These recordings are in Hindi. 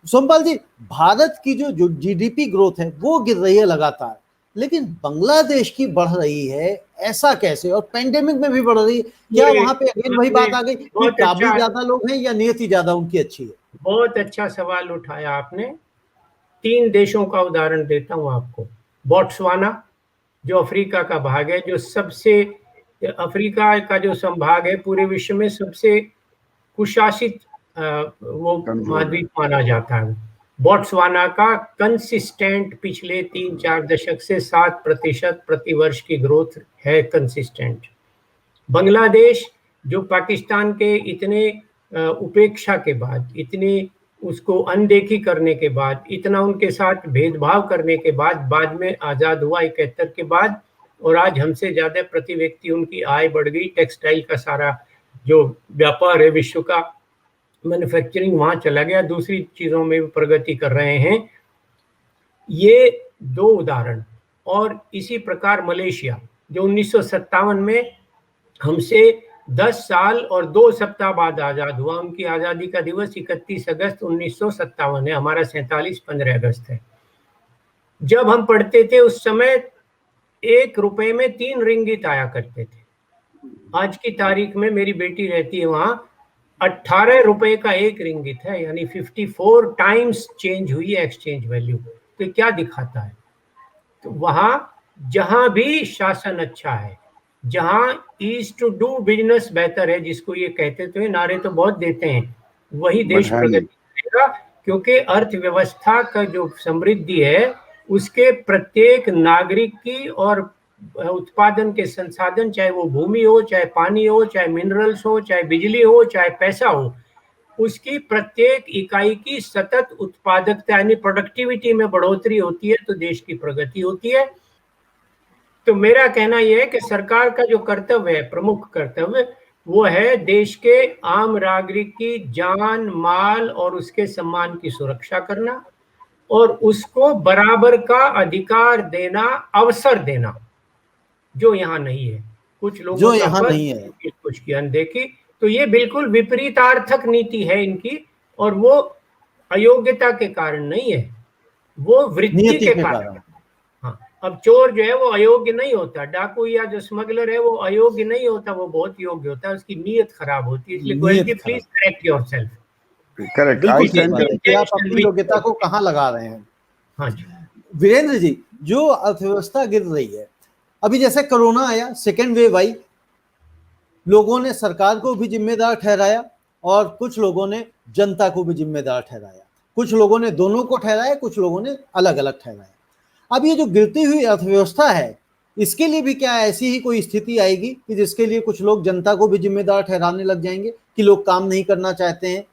सोमपाल जी, भारत की जो जीडीपी ग्रोथ है वो गिर रही है लगातार, लेकिन बांग्लादेश की बढ़ रही है, ऐसा कैसे? और पेंडेमिक में भी बढ़ रही है। क्या ये वहां पे अगेन वही आपने बात आ गई कि बहुत काबिल अच्छा ज्यादा लोग हैं या नियति ज्यादा उनकी अच्छी है? बहुत अच्छा सवाल उठाया आपने। 3 देशों का उदाहरण देता हूं आपको। बोट्सवाना, जो अफ्रीका का भाग है, जो सबसे अफ्रीका का जो संभाग है पूरे विश्व में सबसे कुशासित वो कंट्रोल है। महाद्वीप माना जाता है। बोट्सवाना का कंसिस्टेंट पिछले 3-4 दशक से 7% प्रति वर्ष की ग्रोथ है, कंसिस्टेंट। बांग्लादेश, जो पाकिस्तान के इतने उपेक्षा के बाद, इतनी उसको अनदेखी करने के बाद, इतना उनके साथ भेदभाव करने के बाद में आज़ाद हुआ 71 के बाद, और आज हमसे ज़्यादा प्रति व्यक्ति उनकी आय बढ़ गई। टेक्सटाइल का सारा जो व्यापार है विश्व का, मैन्युफैक्चरिंग वहाँ चला गया, दूसरी चीज़ों में भी प्रगति कर रहे हैं। ये 2 उदाहरण। और इसी प्रकार मलेशिया, जो 1957 में हमसे 10 साल और 2 सप्ताह बाद आज़ाद हुआ। उनकी आज़ादी का दिवस 31 अगस्त 1957 है, हमारा 47 15 अगस्त है। जब हम पढ़ते थे उस समय 1 रुपए में 3 रिंगिट आया करते थे। आज की तारीख में मेरी बेटी रहती है वहाँ, 18 रुपए का 1 रिंगिट है, यानी 54 टाइम्स चेंज हुई है एक्सचेंज वैल्यू। तो क्या दिखाता है? तो वहाँ जहां भी शासन अच्छा है, जहां ईज टू डू बिजनेस बेहतर है, जिसको ये कहते तो है, नारे तो बहुत देते हैं, वही देश है प्रगति नहीं। करेगा। क्योंकि अर्थव्यवस्था का जो समृद्धि है उसके प्रत्येक नागरिक की और उत्पादन के संसाधन, चाहे वो भूमि हो, चाहे पानी हो, चाहे मिनरल्स हो, चाहे बिजली हो, चाहे पैसा हो, उसकी प्रत्येक इकाई की सतत उत्पादकता यानी प्रोडक्टिविटी में बढ़ोतरी होती है तो देश की प्रगति होती है। तो मेरा कहना यह है कि सरकार का जो कर्तव्य है, प्रमुख कर्तव्य, वो है देश के आम नागरिक की जान माल और उसके सम्मान की सुरक्षा करना, और उसको बराबर का अधिकार देना, अवसर देना, जो यहाँ नहीं है। कुछ लोगों जो का यहाँ बस, नहीं है। कुछ की अनदेखी। तो ये बिल्कुल विपरीतार्थक नीति है इनकी, और वो अयोग्यता के कारण नहीं है, वो वृत्ति नियति के के कारण। कारण। हाँ, अब चोर जो है वो अयोग्य नहीं होता, डाकू या जो स्मगलर है वो अयोग्य नहीं होता, वो बहुत योग्य होता है, उसकी नीयत खराब होती है। इसलिए गोयल जी नियत प्लीज खराब। Correct yourself. करेक्ट, बिल्कुल आई ठीक स्टैंड बात है कि आप अपनी योग्यता को कहाँ लगा रहे हैं। हाँ जी। वीरेंद्र जी, जो अर्थव्यवस्था गिर रही है, अभी जैसे कोरोना आया, सेकेंड वेव आई, लोगों ने सरकार को भी जिम्मेदार ठहराया और कुछ लोगों ने जनता को भी जिम्मेदार ठहराया। कुछ लोगों ने दोनों को ठहराया, कुछ लोगों ने अलग अलग ठहराया। अब ये जो गिरती हुई अर्थव्यवस्था है, इसके लिए भी क्या ऐसी ही कोई स्थिति आएगी कि जिसके लिए कुछ लोग जनता को भी जिम्मेदार ठहराने लग जाएंगे कि लोग काम नहीं करना चाहते हैं?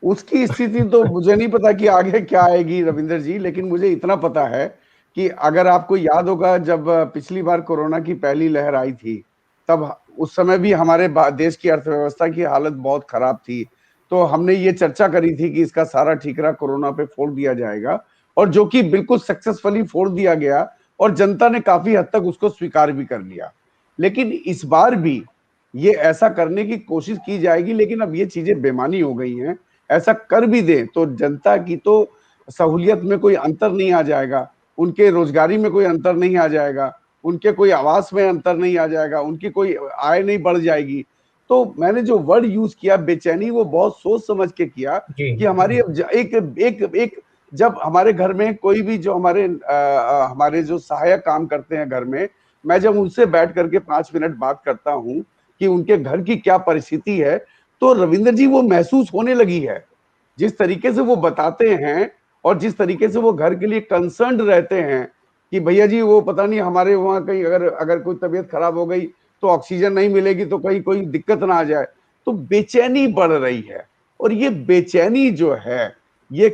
उसकी स्थिति तो मुझे नहीं पता कि आगे क्या आएगी रविंद्र जी, लेकिन मुझे इतना पता है कि अगर आपको याद होगा जब पिछली बार कोरोना की पहली लहर आई थी, तब उस समय भी हमारे देश की अर्थव्यवस्था की हालत बहुत खराब थी। तो हमने ये चर्चा करी थी कि इसका सारा ठीकरा कोरोना पे फोड़ दिया जाएगा, और जो कि बिल्कुल सक्सेसफुली फोड़ दिया गया, और जनता ने काफी हद तक उसको स्वीकार भी कर लिया। लेकिन इस बार भी ये ऐसा करने की कोशिश की जाएगी, लेकिन अब ये चीजें बेमानी हो गई हैं। ऐसा कर भी दे तो जनता की तो सहूलियत में कोई अंतर नहीं आ जाएगा, उनके रोजगारी में कोई अंतर नहीं आ जाएगा, उनके कोई आवास में अंतर नहीं आ जाएगा, उनकी कोई आय नहीं बढ़ जाएगी। तो मैंने जो वर्ड यूज किया बेचैनी, वो बहुत सोच समझ के किया कि हमारी एक एक एक जब हमारे घर में कोई भी जो हमारे जो सहायक काम करते हैं घर में, मैं जब उनसे बैठ करके 5 मिनट बात करता हूं कि उनके घर की क्या परिस्थिति है, तो रविंद्र जी वो महसूस होने लगी है। जिस तरीके से वो बताते हैं और जिस तरीके से वो घर के लिए कंसर्न्ड रहते हैं कि भैया जी वो पता नहीं हमारे वहां कहीं अगर कोई तबीयत खराब हो गई तो ऑक्सीजन नहीं मिलेगी, तो कहीं कोई दिक्कत ना आ जाए, तो बेचैनी बढ़ रही है। और ये बेचैनी जो है ये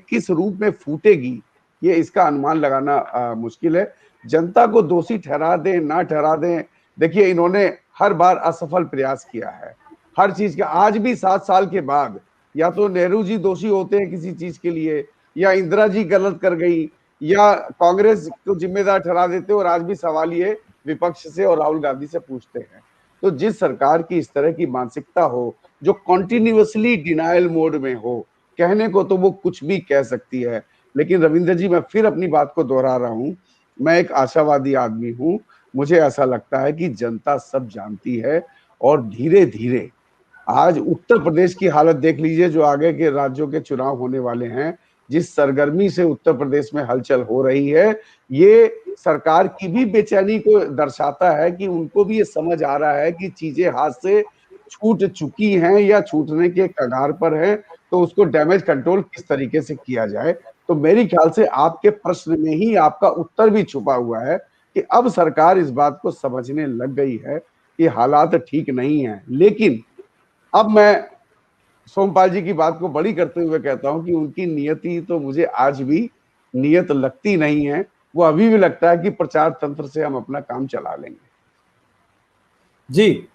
किस रूप में फूटेगी, ये इसका अनुमान लगाना मुश्किल है। जनता को दोषी ठहरा दें ना ठहरा दें, देखिए इन्होंने हर बार असफल प्रयास किया है हर चीज का। आज भी 7 साल के बाद या तो नेहरू जी दोषी होते हैं किसी चीज के लिए, या इंदिरा जी गलत कर गई, या कांग्रेस को जिम्मेदार ठहरा देते, और आज भी सवाल ये विपक्ष से और राहुल गांधी से पूछते हैं। तो जिस सरकार की इस तरह की मानसिकता हो जो कॉन्टिन्यूअसली डिनायल मोड में हो। कहने को तो वो कुछ भी कह सकती है, लेकिन रविंदर जी, मैं फिर अपनी बात को दोहरा रहा हूं, मैं एक आशावादी आदमी हूं। मुझे ऐसा लगता है कि जनता सब जानती है और धीरे धीरे आज उत्तर प्रदेश की हालत देख लीजिए, जो आगे के राज्यों के चुनाव होने वाले हैं, जिस सरगर्मी से उत्तर प्रदेश में हलचल हो रही है, ये सरकार की भी बेचैनी को दर्शाता है कि उनको भी ये समझ आ रहा है कि चीजें हाथ से छूट चुकी हैं या छूटने के कगार पर हैं, तो उसको डैमेज कंट्रोल किस तरीके से किया जाए। तो मेरी ख्याल से आपके प्रश्न में ही आपका उत्तर भी छुपा हुआ है कि अब सरकार इस बात को समझने लग गई है कि हालात ठीक नहीं है। लेकिन अब मैं सोमपाल जी की बात को बड़ी करते हुए कहता हूं कि उनकी नियति तो मुझे आज भी नियत लगती नहीं है। वो अभी भी लगता है कि प्रचार तंत्र से हम अपना काम चला लेंगे। जी,